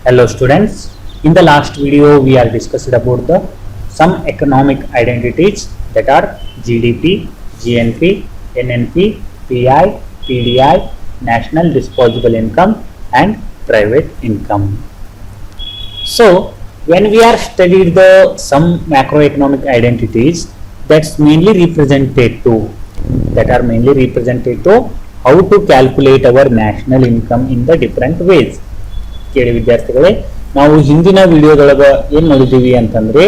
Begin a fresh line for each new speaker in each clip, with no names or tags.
Hello students, in the last video we are discussed about the some economic identities that are GDP, GNP, NNP, PI, PDI, national disposable income and private income. So when we are studied the some macroeconomic identities that are mainly represented to how to calculate our national income in the different ways. ಕೇಳಿ ವಿದ್ಯಾರ್ಥಿಗಳೇ, ನಾವು ಹಿಂದಿನ ವಿಡಿಯೋದೊಳಗೆ ಏನು ನೋಡಿದ್ದೀವಿ ಅಂತಂದ್ರೆ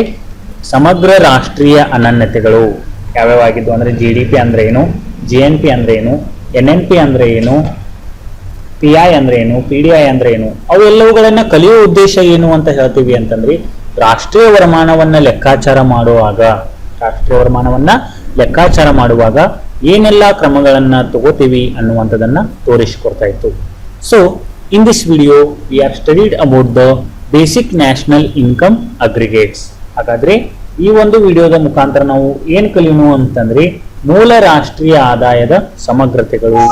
ಸಮಗ್ರ ರಾಷ್ಟ್ರೀಯ ಅನನ್ಯತೆಗಳು ಯಾವ್ಯಾವಾಗಿದ್ದು ಅಂದ್ರೆ GDP ಅಂದ್ರೆ ಏನು, GNP ಅಂದ್ರೆ ಏನು, NNP ಅಂದ್ರೆ ಏನು, PI ಅಂದ್ರೆ ಏನು, PDI ಅಂದ್ರೆ ಏನು, ಅವೆಲ್ಲವುಗಳನ್ನ ಕಲಿಯುವ ಉದ್ದೇಶ ಏನು ಅಂತ ಹೇಳ್ತೀವಿ ಅಂತಂದ್ರೆ ರಾಷ್ಟ್ರೀಯ ವರಮಾನವನ್ನ ಲೆಕ್ಕಾಚಾರ ಮಾಡುವಾಗ ಏನೆಲ್ಲ ಕ್ರಮಗಳನ್ನ ತಗೋತೀವಿ ಅನ್ನುವಂಥದ್ದನ್ನ ತೋರಿಸಿಕೊಡ್ತಾ ಇತ್ತು. So in this video we are studied about the basic national income aggregates. ಹಾಗಾದ್ರೆ ಈ ಒಂದು ವಿಡಿಯೋದ ಮುಖಾಂತರ ನಾವು ಏನು ಕಲಿಯೋಣ ಅಂತಂದ್ರೆ ಮೂಲ ರಾಷ್ಟ್ರೀಯ ಆದಾಯದ ಸಮಗ್ರತೆಗಳು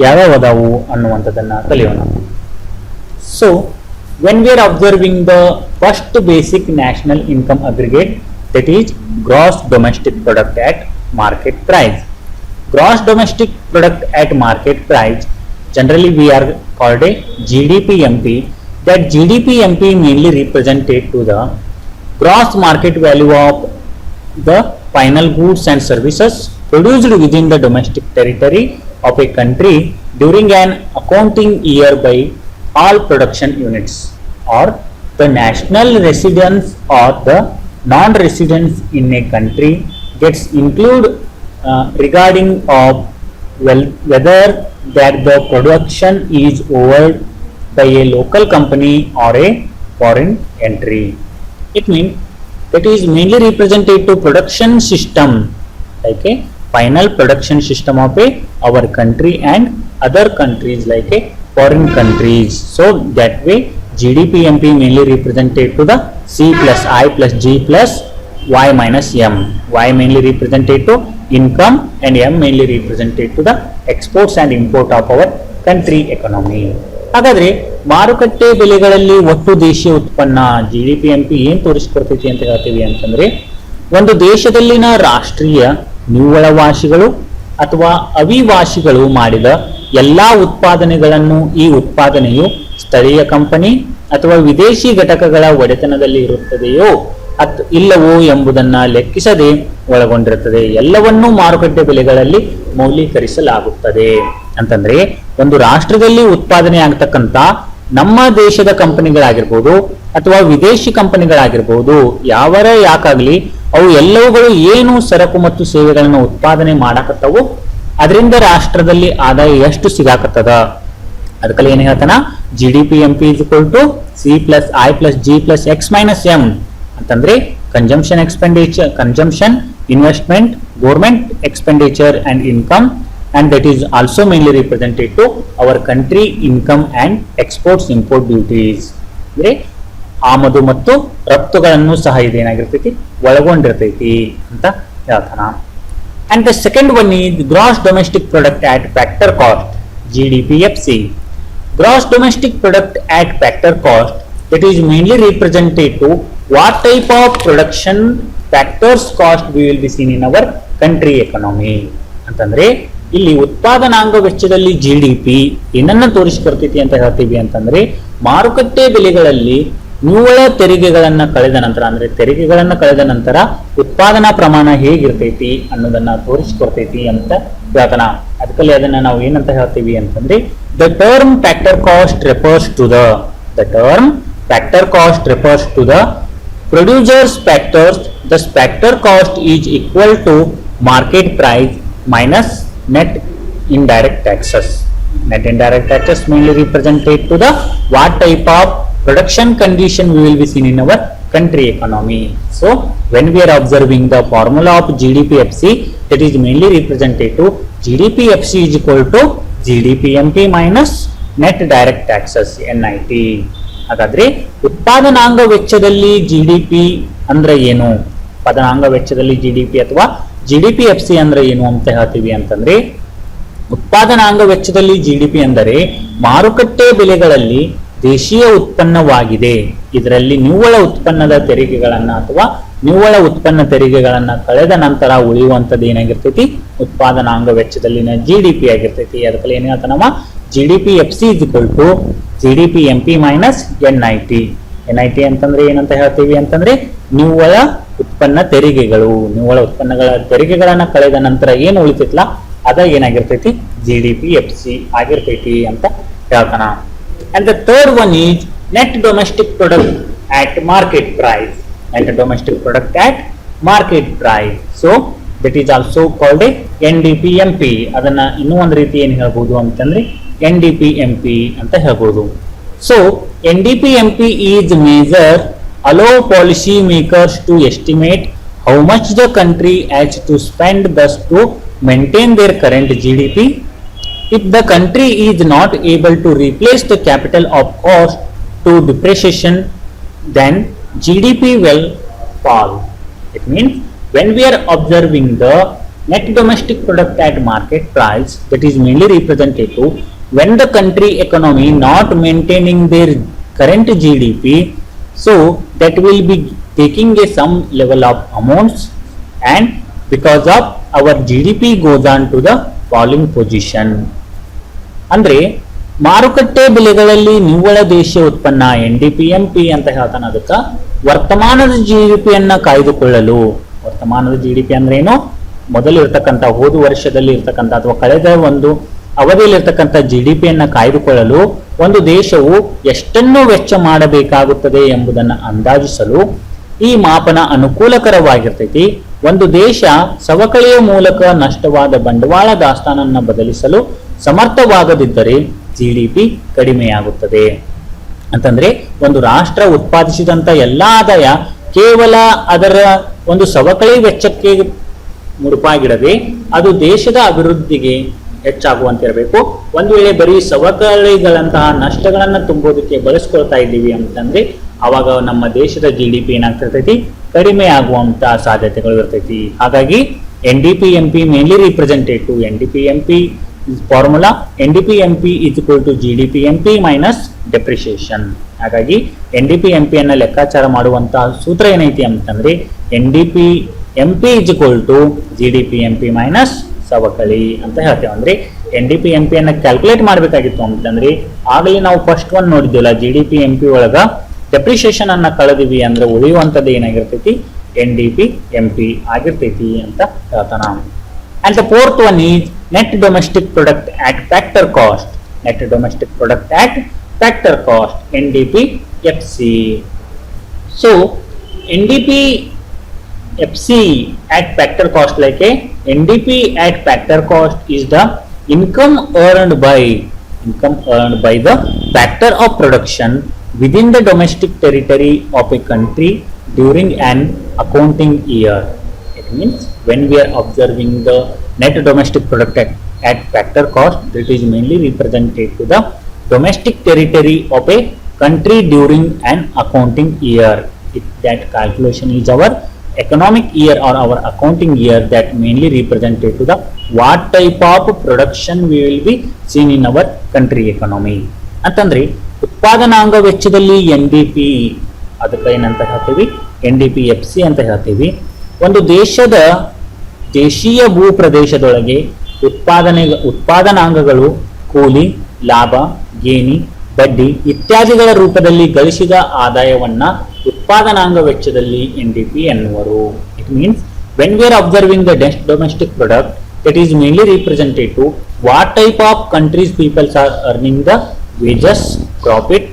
ಯಾವ್ಯಾವ ಅದಾವು ಅನ್ನುವಂಥದ್ದನ್ನ ಕಲಿಯೋಣ. So when we are observing the first basic national income aggregate, that is gross domestic product at market price. Gross domestic product at market price, generally we are called a GDP-MP. That GDP-MP mainly represented to the gross market value of the final goods and services produced within the domestic territory of a country during an accounting year by all production units, or the national residents or the non-residents in a country gets included regarding of whether that the production is owned by a local company or a foreign entry. It means that is mainly represented to production system, like a final production system of our country and other countries like a foreign countries. So that way GDP-MP mainly represented to the C plus I plus G plus Y minus M. Y mainly represented to income and M mainly represented to the exports and import of our country economy. ಹಾಗಾದ್ರೆ ಮಾರುಕಟ್ಟೆ ಬೆಲೆಗಳಲ್ಲಿ ಒಟ್ಟು ದೇಶೀಯ ಉತ್ಪನ್ನ GDP-MP ಏನ್ ತೋರಿಸಿಕೊಡ್ತೈತಿ ಅಂತ ಹೇಳ್ತೀವಿ ಅಂತಂದ್ರೆ ಒಂದು ದೇಶದಲ್ಲಿನ ರಾಷ್ಟ್ರೀಯ ನಿವ್ವಳವಾಸಿಗಳು ಅಥವಾ ಅವಿವಾಸಿಗಳು ಮಾಡಿದ ಎಲ್ಲಾ ಉತ್ಪಾದನೆಗಳನ್ನು ಈ ಉತ್ಪಾದನೆಯು ಸ್ಥಳೀಯ ಕಂಪನಿ ಅಥವಾ ವಿದೇಶಿ ಘಟಕಗಳ ಒಡೆತನದಲ್ಲಿ ಇರುತ್ತದೆಯೋ ಇಲ್ಲವೋ ಎಂಬುದನ್ನ ಲೆಕ್ಕಿಸದೆ ಒಳಗೊಂಡಿರುತ್ತದೆ. ಎಲ್ಲವನ್ನೂ ಮಾರುಕಟ್ಟೆ ಬೆಲೆಗಳಲ್ಲಿ ಮೌಲ್ಯೀಕರಿಸಲಾಗುತ್ತದೆ. ಅಂತಂದ್ರೆ ಒಂದು ರಾಷ್ಟ್ರದಲ್ಲಿ ಉತ್ಪಾದನೆ ಆಗ್ತಕ್ಕಂತ ನಮ್ಮ ದೇಶದ ಕಂಪನಿಗಳಾಗಿರ್ಬೋದು ಅಥವಾ ವಿದೇಶಿ ಕಂಪನಿಗಳಾಗಿರ್ಬೋದು ಯಾಕಾಗ್ಲಿ ಅವು ಎಲ್ಲವುಗಳು ಏನು ಸರಕು ಮತ್ತು ಸೇವೆಗಳನ್ನು ಉತ್ಪಾದನೆ ಮಾಡಕತ್ತವು ಅದರಿಂದ ರಾಷ್ಟ್ರದಲ್ಲಿ ಆದಾಯ ಎಷ್ಟು ಸಿಗಾಕತ್ತದ ಅದಕ್ಕಲ್ಲಿ ಏನ್ ಹೇಳ್ತಾನ GDP-MP is equal to C plus I plus G plus X minus M ಅಂತಂದ್ರೆ consumption expenditure, consumption, investment, government expenditure and income, and that is also mainly represented to our country income and exports import duties. ಅಂದ್ರೆ ಆಮದು ಮತ್ತು ರಫ್ತುಗಳನ್ನು ಸಹ ಇದೇನಾಗಿರ್ತೈತಿ ಒಳಗೊಂಡಿರ್ತೈತಿ ಅಂತ ಹೇಳ್ತಾನ. And the second one is gross domestic product at factor cost, GDP-FC. Gross domestic product at factor cost, that is mainly represented to what type of production factors cost we will be seen in our country economy. ಅಂತಂದ್ರೆ ಇಲ್ಲಿ ಉತ್ಪಾದನಾಂಗ ವೆಚ್ಚದಲ್ಲಿ GDP ಏನನ್ನ ತೋರಿಸಿಕೊಡ್ತೈತಿ ಅಂತ ಹೇಳ್ತೀವಿ ಅಂತಂದ್ರೆ ಮಾರುಕಟ್ಟೆ ಬೆಲೆಗಳಲ್ಲಿ ನಿವ್ವಳ ತೆರಿಗೆಗಳನ್ನ ಕಳೆದ ನಂತರ ಉತ್ಪಾದನಾ ಪ್ರಮಾಣ ಹೇಗಿರ್ತೈತಿ ಅನ್ನೋದನ್ನ ತೋರಿಸಿಕೊಡ್ತೈತಿ ಅಂತ ಹೇಳ್ತಾನ. ಅದಕ್ಕಲ್ಲಿ ಅದನ್ನ ನಾವು ಏನಂತ ಹೇಳ್ತೀವಿ ಅಂತಂದ್ರೆ the term factor cost refers to the producer's factors. The factor cost is equal to market price minus net indirect taxes. Net indirect taxes mainly represented to the what type of production condition we will be seen in our country economy. So when we are observing the formula of GDP-FC, that is mainly represented to GDP-FC is equal to GDP-MP minus net direct taxes, NIT. ಹಾಗಾದ್ರೆ ಉತ್ಪಾದನಾಂಗ ವೆಚ್ಚದಲ್ಲಿ GDP ಅಂದ್ರೆ ಏನು, ಉತ್ಪಾದನಾಂಗ ವೆಚ್ಚದಲ್ಲಿ GDP ಅಥವಾ GDP-FC ಅಂದ್ರೆ ಏನು ಅಂತ ಹೇಳ್ತೀವಿ ಅಂತಂದ್ರೆ ಉತ್ಪಾದನಾಂಗ ವೆಚ್ಚದಲ್ಲಿ ಜಿಡಿಪಿ ಅಂದರೆ ಮಾರುಕಟ್ಟೆ ಬೆಲೆಗಳಲ್ಲಿ ದೇಶೀಯ ಉತ್ಪನ್ನವಾಗಿದೆ. ಇದರಲ್ಲಿ ನಿವ್ವಳ ಉತ್ಪನ್ನದ ತೆರಿಗೆಗಳನ್ನ ಅಥವಾ ನಿವ್ವಳ ಉತ್ಪನ್ನ ತೆರಿಗೆಗಳನ್ನ ಕಳೆದ ನಂತರ ಉಳಿಯುವಂತದ್ದು ಏನಾಗಿರ್ತೈತಿ, ಉತ್ಪಾದನಾಂಗ ವೆಚ್ಚದಲ್ಲಿನ ಜಿಡಿಪಿ ಆಗಿರ್ತೈತಿ. ಅದಕ್ಕೆ ಏನ್ ಹೇಳ್ತಾನವ, GDP F C is equal to GDP M P minus NIT. NIT ಅಂತಂದ್ರೆ ಏನಂತ ಹೇಳ್ತೀವಿ ಅಂತಂದ್ರೆ ನಿವ್ವಳ ಉತ್ಪನ್ನ ತೆರಿಗೆಗಳು. ನಿವ್ವಳ ಉತ್ಪನ್ನಗಳ ತೆರಿಗೆಗಳನ್ನ ಕಳೆದ ನಂತರ ಏನು ಉಳಿತೈತಲ್ಲ ಅದ ಏನಾಗಿರ್ತೈತಿ, ಜಿಡಿಪಿ ಎಫ್ ಸಿ ಆಗಿರ್ತೈತಿ ಅಂತ ಹೇಳ್ತಾನ. And the third one is net domestic product at market price. Net domestic product at market price. So that is also called a NDP-MP. ಅದನ್ನ ಇನ್ನೂ ಒಂದು ರೀತಿ ಏನು ಹೇಳ್ಬೋದು ಅಂತಂದ್ರೆ NDP-MP ಅಂತ ಹೇಳ್ಬೋದು. So NDP-MP is measure allow policy makers to estimate how much the country has to spend thus to maintain their current GDP. If the country is not able to replace the capital of cost to depreciation, then GDP will fall. It means when we are observing the net domestic product at market price, that is mainly represented to when the country economy not maintaining their current GDP, so that will be taking a some level of amounts, and because of our GDP goes on to the falling position. ಅಂದ್ರೆ ಮಾರುಕಟ್ಟೆ ಬೆಲೆಗಳಲ್ಲಿ ನಿವ್ವಳ ದೇಶೀಯ ಉತ್ಪನ್ನ NDP-MP ಅಂತ ಹೇಳ್ತಾನೆ. ಅದಕ್ಕೆ ವರ್ತಮಾನದ ಜಿಡಿಪಿಯನ್ನ ಕಾಯ್ದುಕೊಳ್ಳಲು, ವರ್ತಮಾನದ ಜಿಡಿಪಿ ಅಂದ್ರೆ ಏನು, ಮೊದಲು ಇರ್ತಕ್ಕಂಥ ಹೋದ ವರ್ಷದಲ್ಲಿ ಇರ್ತಕ್ಕಂಥ ಅಥವಾ ಕಳೆದ ಒಂದು ಅವಧಿಯಲ್ಲಿ ಇರ್ತಕ್ಕಂಥ ಜಿಡಿಪಿಯನ್ನ ಕಾಯ್ದುಕೊಳ್ಳಲು ಒಂದು ದೇಶವು ಎಷ್ಟನ್ನು ವೆಚ್ಚ ಮಾಡಬೇಕಾಗುತ್ತದೆ ಎಂಬುದನ್ನು ಅಂದಾಜಿಸಲು ಈ ಮಾಪನ ಅನುಕೂಲಕರವಾಗಿರ್ತೈತಿ. ಒಂದು ದೇಶ ಸವಕಳಿಯ ಮೂಲಕ ನಷ್ಟವಾದ ಬಂಡವಾಳ ದಾಸ್ತಾನನ್ನು ಬದಲಿಸಲು ಸಮರ್ಥವಾಗದಿದ್ದರೆ ಜಿಡಿಪಿ ಕಡಿಮೆಯಾಗುತ್ತದೆ. ಅಂತಂದ್ರೆ ಒಂದು ರಾಷ್ಟ್ರ ಉತ್ಪಾದಿಸಿದಂತ ಎಲ್ಲಾ ಆದಾಯ ಕೇವಲ ಅದರ ಒಂದು ಸವಕಳಿ ವೆಚ್ಚಕ್ಕೆ ಮುಡುಪಾಗಿಡದೆ ಅದು ದೇಶದ ಅಭಿವೃದ್ಧಿಗೆ ಹೆಚ್ಚಾಗುವಂತಿರಬೇಕು. ಒಂದು ವೇಳೆ ಬರೀ ಸವಕಳಿಗಳಂತಹ ನಷ್ಟಗಳನ್ನ ತುಂಬೋದಕ್ಕೆ ಬಳಸ್ಕೊಳ್ತಾ ಇದ್ದೀವಿ ಅಂತಂದ್ರೆ ಅವಾಗ ನಮ್ಮ ದೇಶದ GDP ಏನಾಗ್ತಿರ್ತೈತಿ, ಕಡಿಮೆ ಆಗುವಂತ ಸಾಧ್ಯತೆಗಳು ಇರ್ತೈತಿ. ಹಾಗಾಗಿ NDP-MP mainly represented to NDP-MP formula NDP-MP is equal to GDP-MP minus depreciation. ಹಾಗಾಗಿ NDP-MP ಅನ್ನ ಲೆಕ್ಕಾಚಾರ ಮಾಡುವಂತಹ ಸೂತ್ರ ಏನೈತಿ ಅಂತಂದ್ರೆ NDP-MP is equal to GDP-MP minus ಸವಕಳಿ ಅಂತ ಹೇಳ್ತೇವೆ. ಅಂದ್ರೆ NDP-MP ಅನ್ನ ಕ್ಯಾಲ್ಕುಲೇಟ್ ಮಾಡಬೇಕಾಗಿತ್ತು ಅಂತಂದ್ರೆ ಆಗಲೇ ನಾವು ಫಸ್ಟ್ ಒನ್ ನೋಡಿದ್ವಲ್ಲ, GDP-MP ಒಳಗ ಡೆಪ್ರಿಸಿಯೇಷನ್ ಅನ್ನ ಕಳೆದಿವಿ ಅಂದ್ರೆ ಉಳಿಯುವಂತದ್ದು ಏನಾಗಿರ್ತೈತಿ, NDP-MP ಆಗಿರ್ತೈತಿ ಅಂತ ಹೇಳ್ತಾನ. And the fourth one is net domestic product at factor cost. Net domestic product at factor cost, NDP-FC. So NDP-FC at factor cost, like a NDP at factor cost is the income earned by the factor of production within the domestic territory of a country during an accounting year. It means when we are observing the net domestic product at factor cost, that is mainly represented to the domestic territory of a country during an accounting year. If that calculation is our economic year or our accounting year, that mainly represented to the what type of production we will be seen in our country economy. ಅಂತಂದ್ರೆ ಉತ್ಪಾದನಾಂಗ ವೆಚ್ಚದಲ್ಲಿ NDP ಅದಕ್ಕೆ ಏನಂತ ಹೇಳ್ತೀವಿ, NDP-FC ಅಂತ ಹೇಳ್ತೀವಿ. ಒಂದು ದೇಶದ ದೇಶೀಯ ಭೂ ಪ್ರದೇಶದೊಳಗೆ ಉತ್ಪಾದನಾಂಗಗಳು ಕೂಲಿ, ಲಾಭ, ಗೇಣಿ, ಬಡ್ಡಿ ಇತ್ಯಾದಿಗಳ ರೂಪದಲ್ಲಿ ಗಳಿಸಿದ ಆದಾಯವನ್ನ ಉತ್ಪಾದನಾಂಗ ವೆಚ್ಚದಲ್ಲಿ NDP ಎನ್ನುವರು. It means when we are observing the domestic product, that is mainly represented to what type of countries people are earning the wages, profit,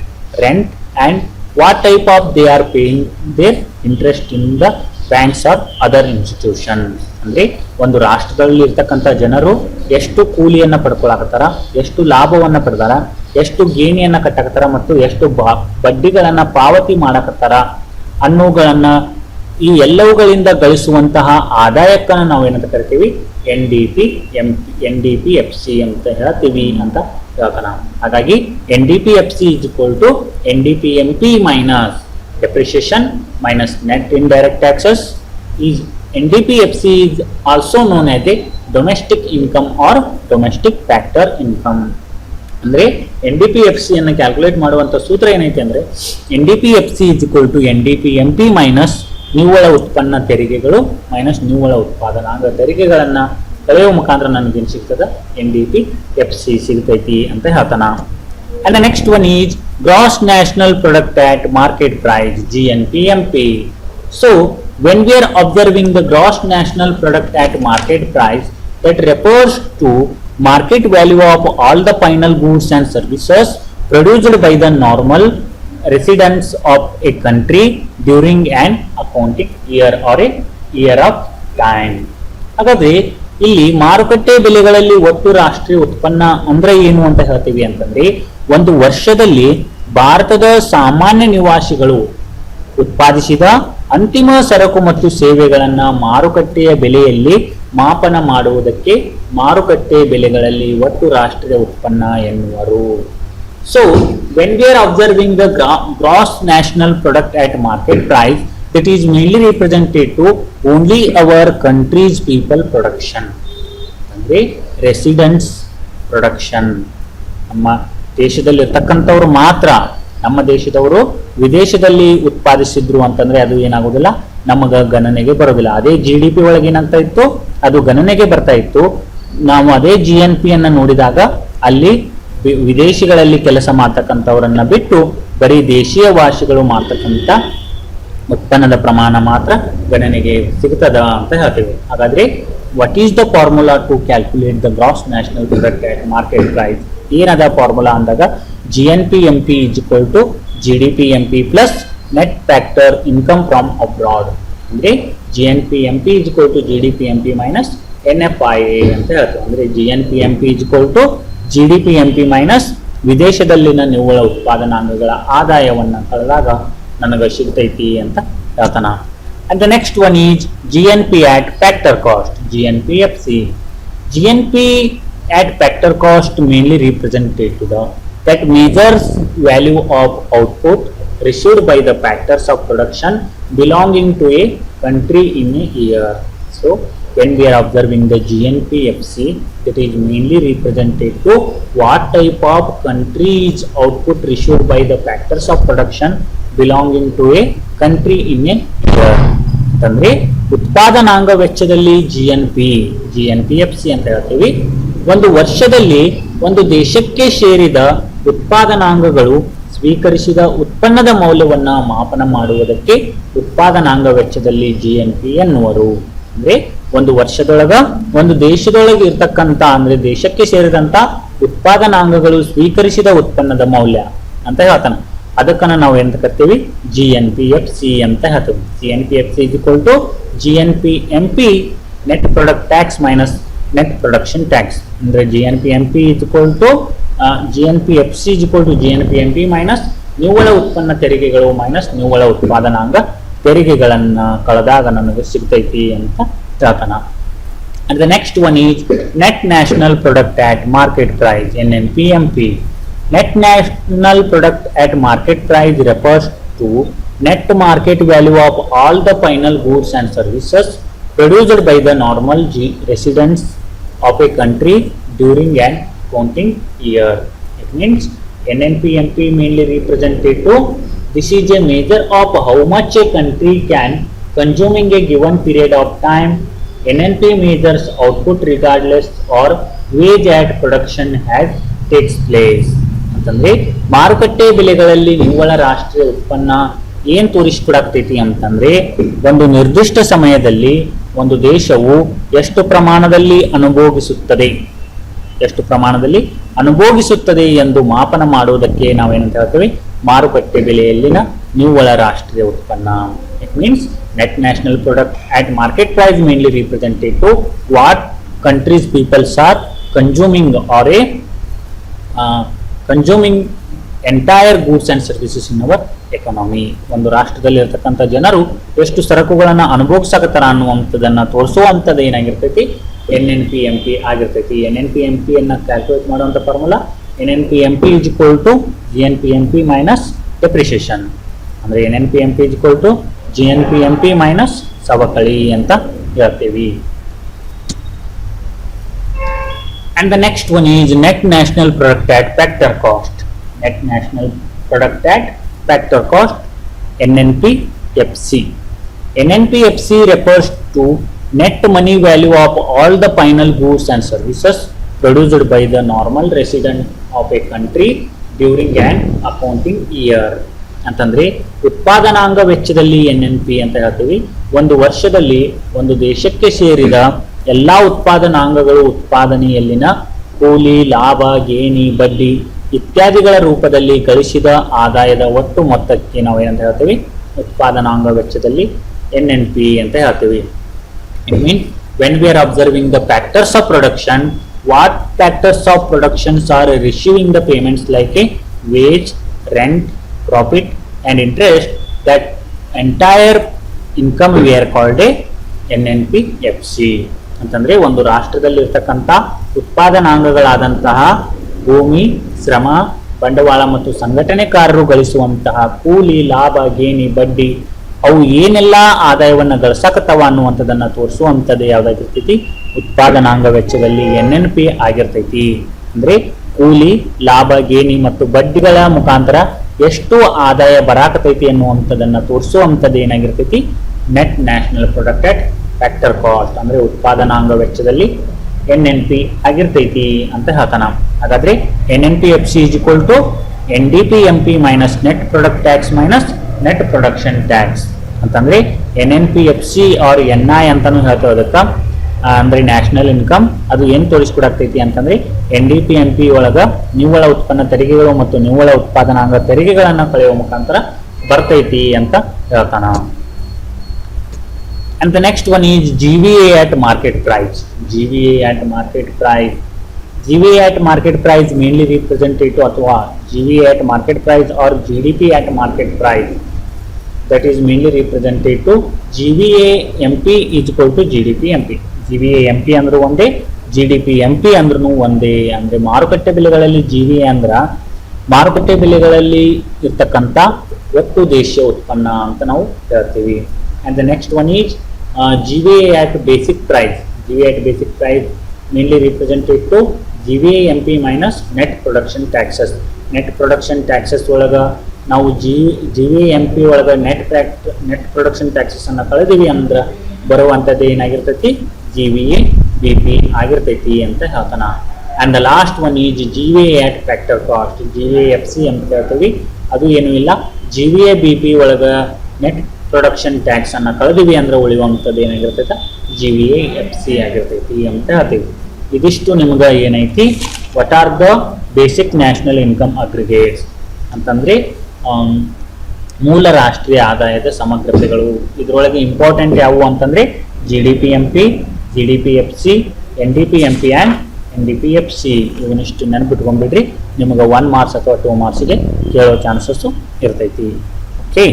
rent, and what type of they are paying their interest in the banks or other institution. ಅಂದ್ರೆ ಒಂದು ರಾಷ್ಟ್ರದಲ್ಲಿ ಇರ್ತಕ್ಕಂಥ ಜನರು ಎಷ್ಟು ಕೂಲಿಯನ್ನ ಪಡ್ಕೊಳಕತ್ತಾರ, ಎಷ್ಟು ಲಾಭವನ್ನ ಪಡೆದಾರ, ಎಷ್ಟು ಗೇಣಿಯನ್ನ ಕಟ್ಟಕತ್ತಾರ ಮತ್ತು ಎಷ್ಟು ಬಡ್ಡಿಗಳನ್ನ ಪಾವತಿ ಮಾಡಕತ್ತಾರ ಅನ್ನೋಗಳನ್ನ ಈ ಎಲ್ಲವುಗಳಿಂದ ಗಳಿಸುವಂತಹ ಆದಾಯಕ್ಕನ್ನ ನಾವು ಏನಂತ ಕರಿತೀವಿ, NDP-FC ಅಂತ ಹೇಳ್ತೀವಿ ಅಂತ ಹೇಳ್ತಾನ. ಹಾಗಾಗಿ NDP-FC is equal to NDP-MP minus depreciation minus net indirect taxes. is NDP-FC is also known as a domestic income or domestic factor income. ಅಂದ್ರೆ NDP-FC ಅನ್ನು ಕ್ಯಾಲ್ಕುಲೇಟ್ ಮಾಡುವಂತ ಸೂತ್ರ ಏನೈತೆ ಅಂದ್ರೆ NDP-FC is equal to NDP-MP minus ನಿವ್ವಳ ಉತ್ಪನ್ನ ತೆರಿಗೆಗಳು minus ನಿವ್ವಳ ಉತ್ಪಾದನಾಂಗ ತೆರಿಗೆಗಳನ್ನ ಕಳೆಯುವ ಮುಖಾಂತರ ನನಗೇನು ಸಿಗ್ತದ NDP-FC ಸಿಗ್ತೈತಿ ಅಂತ ಹೇಳ್ತಾನ. And the next one is gross national product at market price, GNP-MP. So when we are observing the gross national product at market price, that refers to market value of all the final goods and services produced by the normal residents of a country during an accounting year or a year of time. ಹಾಗಾದ್ರೆ ಇಲ್ಲಿ ಮಾರುಕಟ್ಟೆ ಬೆಲೆಗಳಲ್ಲಿ ಒಟ್ಟು ರಾಷ್ಟ್ರೀಯ ಉತ್ಪನ್ನ ಅಂದ್ರೆ ಏನು ಅಂತ ಹೇಳ್ತೀವಿ ಅಂತಂದ್ರೆ ಒಂದು ವರ್ಷದಲ್ಲಿ ಭಾರತದ ಸಾಮಾನ್ಯ ನಿವಾಸಿಗಳು ಉತ್ಪಾದಿಸಿದ ಅಂತಿಮ ಸರಕು ಮತ್ತು ಸೇವೆಗಳನ್ನ ಮಾರುಕಟ್ಟೆಯ ಬೆಲೆಯಲ್ಲಿ ಮಾಪನ ಮಾಡುವುದಕ್ಕೆ ಮಾರುಕಟ್ಟೆ ಬೆಲೆಗಳಲ್ಲಿ ಒಟ್ಟು ರಾಷ್ಟ್ರೀಯ ಉತ್ಪನ್ನ ಎನ್ನುವರು. So when we are observing the gross national product at market price, that is mainly represented to only our country's people production, ಅಂದ್ರೆ ರೆಸಿಡೆನ್ಸ್ ಪ್ರೊಡಕ್ಷನ್. ನಮ್ಮ ದೇಶದಲ್ಲಿ ಇರ್ತಕ್ಕಂಥವ್ರು ಮಾತ್ರ, ನಮ್ಮ ದೇಶದವರು ವಿದೇಶದಲ್ಲಿ ಉತ್ಪಾದಿಸಿದ್ರು ಅಂತಂದ್ರೆ ಅದು ಏನಾಗೋದಿಲ್ಲ, ನಮಗ ಗಣನೆಗೆ ಬರೋದಿಲ್ಲ. ಅದೇ GDP ಒಳಗೆ ಏನಂತ ಇತ್ತು, ಅದು ಗಣನೆಗೆ ಬರ್ತಾ ಇತ್ತು. ನಾವು ಅದೇ GNP ಅನ್ನ ನೋಡಿದಾಗ ಅಲ್ಲಿ ವಿದೇಶಿಗಳಲ್ಲಿ ಕೆಲಸ ಮಾಡ್ತಕ್ಕಂಥವರನ್ನ ಬಿಟ್ಟು ಬರೀ ದೇಶೀಯ ವಾಸಿಗಳು ಮಾಡ್ತಕ್ಕಂಥ ಉತ್ಪನ್ನದ ಪ್ರಮಾಣ ಮಾತ್ರ ಗಣನೆಗೆ ಸಿಗ್ತದ ಅಂತ ಹೇಳ್ತೀವಿ. ಹಾಗಾದ್ರೆ what is the formula to calculate the gross national product at market price? ಏನದ ಫಾರ್ಮುಲಾ ಅಂದಾಗ GNP-MP is equal to GDP-MP plus net factor income from abroad. ಅಂದ್ರೆ GNP-MP is equal to GDP-MP minus NFIA ಅಂತ ಹೇಳ್ತೀವಿ. ಅಂದ್ರೆ GNP-MP is equal to GDP-MP minus ವಿದೇಶದಲ್ಲಿನ ನಿವ್ವಳ ಉತ್ಪಾದನಾಂಗಗಳ ಆದಾಯವನ್ನ ಕಳೆದಾಗ ನನಗೆ ಸಿಗ್ತೈತಿ ಅಂತ ಹೇಳ್ತಾನ. And the next one is GNP at factor cost, GNP-FC. GNP at factor cost mainly represented to the that measures value of output received by the factors of production belonging to a country in a year. So when we are observing the GNP-FC, that is mainly represented to what type of country's output received by the factors of production belonging to a country in a year. ಅಂದ್ರೆ ಉತ್ಪಾದನಾಂಗ ವೆಚ್ಚದಲ್ಲಿ GNP-FC ಅಂತ ಹೇಳ್ತೀವಿ. ಒಂದು ವರ್ಷದಲ್ಲಿ ಒಂದು ದೇಶಕ್ಕೆ ಸೇರಿದ ಉತ್ಪಾದನಾಂಗಗಳು ಸ್ವೀಕರಿಸಿದ ಉತ್ಪನ್ನದ ಮೌಲ್ಯವನ್ನ ಮಾಪನ ಮಾಡುವುದಕ್ಕೆ ಉತ್ಪಾದನಾಂಗ ವೆಚ್ಚದಲ್ಲಿ GNP ಎನ್ನುವರು. ಅಂದ್ರೆ ಒಂದು ವರ್ಷದೊಳಗ ಒಂದು ದೇಶದೊಳಗೆ ಇರ್ತಕ್ಕಂಥ ಅಂದ್ರೆ ದೇಶಕ್ಕೆ ಸೇರಿದಂತ ಉತ್ಪಾದನಾಂಗಗಳು ಸ್ವೀಕರಿಸಿದ ಉತ್ಪನ್ನದ ಮೌಲ್ಯ ಅಂತ ಹೇಳ್ತಾನೆ. ಅದಕ್ಕನ್ನ ನಾವು ಎಂತ ಕರ್ತೀವಿ, GNP-FC ಅಂತ ಹೇಳ್ತೀವಿ. GNP-FC is equal to GNP-MP net product tax minus net production tax. ಅಂದ್ರೆ GNP-MP is equal to GNP-FC is equal to GNP-MP minus ನಿವ್ವಳ ಉತ್ಪನ್ನ ತೆರಿಗೆಗಳು ಮೈನಸ್ ನಿವ್ವಳ ಉತ್ಪಾದನಾಂಗ ತೆರಿಗೆಗಳನ್ನ ಕಳೆದಾಗ ನನಗೆ ಸಿಗ್ತೈತಿ ಅಂತ ಹೇಳ್ತಾನ. And the next one is net national product at market price, NNP-MP. Net national product at market price refers to net market value of all the final goods and services produced by the normal residents of a country during an accounting year. It means NNP-MP mainly represented to this is a measure of how much a country can consume in a given period of time. NNP measures output regardless or wage at production has takes place. ಅಂತಂದ್ರೆ ಮಾರುಕಟ್ಟೆ ಬೆಲೆಗಳಲ್ಲಿ ನಿವ್ವಳ ರಾಷ್ಟ್ರೀಯ ಉತ್ಪನ್ನ ಏನ್ ತೋರಿಸ್ಕೊಡಾಗ್ತೈತಿ ಅಂತಂದ್ರೆ ಒಂದು ನಿರ್ದಿಷ್ಟ ಸಮಯದಲ್ಲಿ ಒಂದು ದೇಶವು ಎಷ್ಟು ಪ್ರಮಾಣದಲ್ಲಿ ಅನುಭೋಗಿಸುತ್ತದೆ ಎಂದು ಮಾಪನ ಮಾಡುವುದಕ್ಕೆ ನಾವೇನಂತ ಹೇಳ್ತೀವಿ, ಮಾರುಕಟ್ಟೆ ಬೆಲೆಯಲ್ಲಿನ ನಿವ್ವಳ ರಾಷ್ಟ್ರೀಯ ಉತ್ಪನ್ನ. It means net national product at market price mainly represented to what countries peoples are consuming or consuming entire goods and services in our economy. ಒಂದು ರಾಷ್ಟ್ರದಲ್ಲಿ ಇರತಕ್ಕಂಥ ಜನರು ಎಷ್ಟು ಸರಕುಗಳನ್ನ ಅನುಭವಿಸಕತ್ತಾರ ಅನ್ನುವಂಥದ್ದನ್ನ ತೋರಿಸುವಂಥದ್ದು ಏನಾಗಿರ್ತೈತಿ, NNP-MP ಆಗಿರ್ತೈತಿ. NNP-MP ಅನ್ನ ಕ್ಯಾಲ್ಕುಲೇಟ್ ಮಾಡುವಂಥ formula NNP-MP is equal to GNP-MP minus depreciation. ಅಂದ್ರೆ NNP-MP is equal to GNP-MP minus ಸವಕಳಿ ಅಂತ ಹೇಳ್ತೀವಿ. And the next one is net national product at factor cost. Net national product at factor cost, NNPFC. NNPFC refers to net money value of all the final goods and services produced by the normal resident of a country during an accounting year. ಅಂತಂದ್ರೆ ಉತ್ಪಾದನಾಂಗ ವೆಚ್ಚದಲ್ಲಿ NNP ಅಂತ ಹೇಳ್ತೀವಿ. ಒಂದು ವರ್ಷದಲ್ಲಿ ಒಂದು ದೇಶಕ್ಕೆ ಸೇರಿದ ಎಲ್ಲಾ ಉತ್ಪಾದನಾಂಗಗಳು ಉತ್ಪಾದನೆಯಲ್ಲಿನ ಕೂಲಿ, ಲಾಭ, ಗೇಣಿ, ಬಡ್ಡಿ ಇತ್ಯಾದಿಗಳ ರೂಪದಲ್ಲಿ ಗಳಿಸಿದ ಆದಾಯದ ಒಟ್ಟು ಮೊತ್ತಕ್ಕೆ ನಾವು ಏನಂತ ಹೇಳ್ತೀವಿ, ಉತ್ಪಾದನಾಂಗ ವೆಚ್ಚದಲ್ಲಿ NNP ಅಂತ ಹೇಳ್ತೀವಿ. It means when we are observing the factors of production, what factors of productions are receiving the payments like a wage, rent, profit and interest, that entire income we are called a NNPFC. ಅಂತಂದ್ರೆ ಒಂದು ರಾಷ್ಟ್ರದಲ್ಲಿ ಇರ್ತಕ್ಕಂಥ ಉತ್ಪಾದನಾಂಗಗಳಾದಂತಹ ಭೂಮಿ, ಶ್ರಮ, ಬಂಡವಾಳ ಮತ್ತು ಸಂಘಟನೆಕಾರರು ಗಳಿಸುವಂತಹ ಕೂಲಿ, ಲಾಭ, ಗೇಣಿ, ಬಡ್ಡಿ ಅವು ಏನೆಲ್ಲ ಆದಾಯವನ್ನ ಗಳಿಸಕತ್ತವ ಅನ್ನುವಂಥದ್ದನ್ನ ತೋರಿಸುವಂಥದ್ದು ಯಾವ್ದಾಗಿರ್ತೈತಿ, ಉತ್ಪಾದನಾಂಗ ವೆಚ್ಚದಲ್ಲಿ NNP ಆಗಿರ್ತೈತಿ. ಅಂದ್ರೆ ಕೂಲಿ, ಲಾಭ, ಗೇಣಿ ಮತ್ತು ಬಡ್ಡಿಗಳ ಮುಖಾಂತರ ಎಷ್ಟು ಆದಾಯ ಬರಾಕತೈತಿ ಅನ್ನುವಂಥದ್ದನ್ನ ತೋರಿಸುವಂಥದ್ದು ಏನಾಗಿರ್ತೈತಿ, net national product at factor cost, ಅಂದ್ರೆ ಉತ್ಪಾದನಾಂಗ ವೆಚ್ಚದಲ್ಲಿ NNP ಆಗಿರ್ತೈತಿ ಅಂತ ಹೇಳ್ತಾನ. ಹಾಗಾದ್ರೆ NNPFC is equal to NDPMP minus net product tax minus net production tax ಅಂತಂದ್ರೆ NNPFC or NI ಅಂತಾನು ಹೇಳ್ತೇವೆ ಅದಕ್ಕ. ಅಂದ್ರೆ ನ್ಯಾಷನಲ್ ಇನ್ಕಮ್ ಅದು ಏನ್ ತೋರಿಸ್ಕೊಡಾಗ್ತೈತಿ ಅಂತಂದ್ರೆ NDPMP ಒಳಗ ನಿವ್ವಳ ಉತ್ಪನ್ನ ತೆರಿಗೆಗಳು ಮತ್ತು ನಿವ್ವಳ ಉತ್ಪಾದನಾಂಗ ತೆರಿಗೆಗಳನ್ನ ಕಳೆಯುವ ಮುಖಾಂತರ ಬರ್ತೈತಿ ಅಂತ ಹೇಳ್ತಾನ. And the next one is GVA at market price. GVA at market price. GVA at market price mainly represented to ಅಥವಾ GVA at market price or GDP at market price. That is mainly represented to GVA MP is equal to GDP MP. GVA MP ಅಂದ್ರೂ ಒಂದೇ, GDP MP ಅಂದ್ರೂ ಒಂದೇ. ಅಂದ್ರೆ ಮಾರುಕಟ್ಟೆ ಬೆಲೆಗಳಲ್ಲಿ GVA ಅಂದ್ರ ಮಾರುಕಟ್ಟೆ ಬೆಲೆಗಳಲ್ಲಿ ಇರ್ತಕ್ಕಂಥ ಒಟ್ಟು ದೇಶೀಯ ಉತ್ಪನ್ನ ಅಂತ ನಾವು ಹೇಳ್ತೀವಿ. And the next one is GVA at basic price. GVA at basic price mainly represented to GVA MP minus net production taxes. Net production taxes ಒಳಗ ನಾವು GVA MP ಒಳಗ net production taxes ಅನ್ನ ಕಳೆದಿವಿ ಅಂದ್ರ ಬರುವಂತದ್ದು ಏನಾಗಿರ್ತೈತಿ, GVA BP ಆಗಿರ್ತೈತಿ ಅಂತ ಹೇಳ್ತಾನ. And the last one is GVA at factor cost. GVA FC ಅಂತ ಹೇಳ್ತೀವಿ. ಅದು ಏನು ಇಲ್ಲ, GVA BP ಒಳಗ ನೆಟ್ ಪ್ರೊಡಕ್ಷನ್ ಟ್ಯಾಕ್ಸ್ ಅನ್ನ ಕಳೆದಿವಿ ಅಂದ್ರೆ ಉಳಿಯುವಂಥದ್ದು ಏನಾಗಿರ್ತೈತೆ, GVA FC ಆಗಿರ್ತೈತಿ ಅಂತ ಹೇಳ್ತೀವಿ. ಇದಿಷ್ಟು ನಿಮ್ಗೆ ಏನೈತಿ, what are the basic national income aggregates ಅಂತಂದ್ರೆ ಮೂಲ ರಾಷ್ಟ್ರೀಯ ಆದಾಯದ ಸಮಗ್ರತೆಗಳು. ಇದರೊಳಗೆ ಇಂಪಾರ್ಟೆಂಟ್ ಯಾವುವು ಅಂತಂದ್ರೆ GDPMP, GDPFC, NDPMP and NDPFC. ಇವನಿಷ್ಟು ನೆನಪಿಟ್ಕೊಂಡ್ಬಿಡ್ರಿ, ನಿಮಗೆ 1 ಮಾರ್ಕ್ಸ್ ಅಥವಾ 2 ಮಾರ್ಕ್ಸ್ಗೆ ಕೇಳೋ ಚಾನ್ಸಸ್ಸು ಇರ್ತೈತಿ. ಓಕೆ.